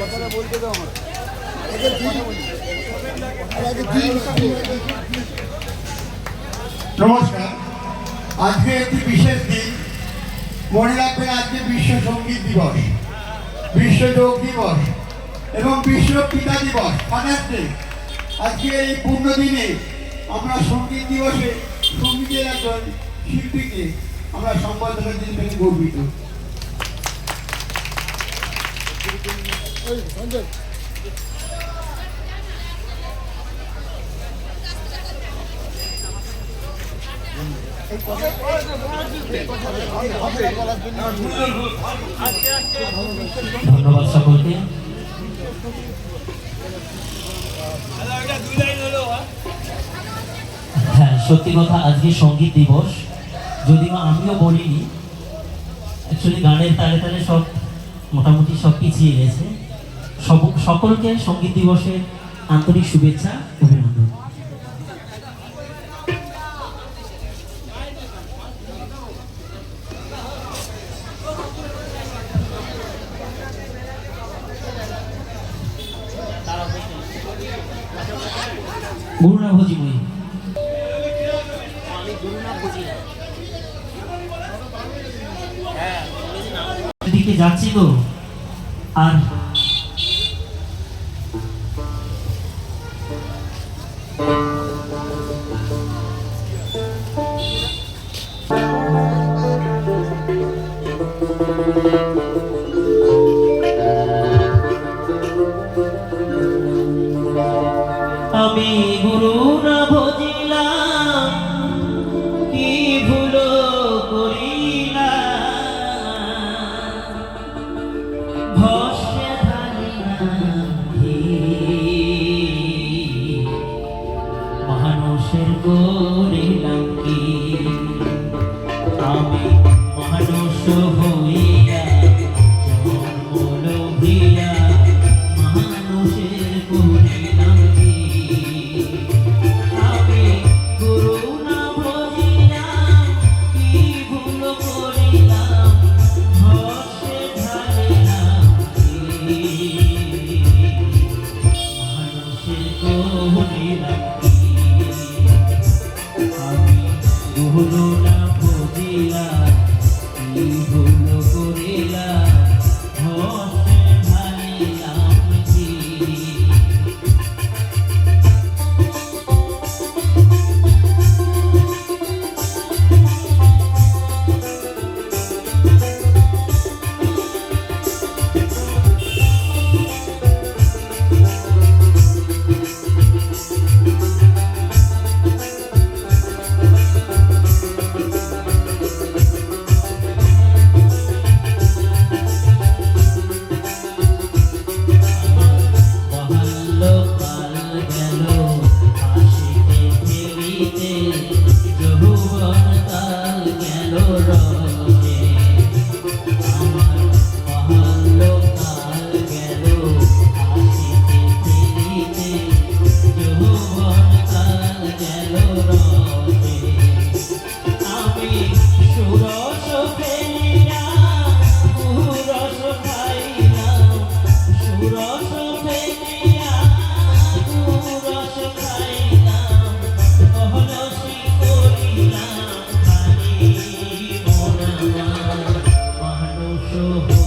কথাটা বলতে দাও আমার। নমস্কার। আজকে একটি বিশেষ দিন, মনে রাখবেন আজকে বিশ্ব সঙ্গীত দিবস, বিশ্ব যোগ দিবস এবং বিশ্ব পিতা দিবস, ফাদার্স ডে। আজকে এই পূর্ণ দিনে আমরা সঙ্গীত দিবসে সঙ্গীতের একজন শিল্পীকে আমরা সম্বর্ধনা দিতে পেরে গর্বিত। ধন্যবাদ সকলকে। হ্যাঁ, সত্যি কথা, আজকে সঙ্গীত দিবস, যদিও আমিও বলিনি। অ্যাকচুয়ালি গানের তালে তালে সব মোটামুটি সব পিছিয়ে গেছে। সকলকে সঙ্গীত দিবসের আন্তরিক শুভেচ্ছা, অভিনন্দন। গুরুনা ভোজি মই দিকে যাচ্ছি তো, আর আমি গুরু না ভজিলাম, কি ভুল করিলাম, ভস্মে ঢালিলাম মানুষের করিলাম কি, আমি মানুষ হইয়া জন্ম লভিয়া মানুষের করিলাম কি, আমি গুরু না ভজিলাম, কি ভুল করিলাম, ভস্মে ঢালিলাম মানুষের করিলাম কি, আমি গুরু না ভজিলাম, কি ভুল করিলাম, ভস্মে ঢালিলাম কি। মানুষ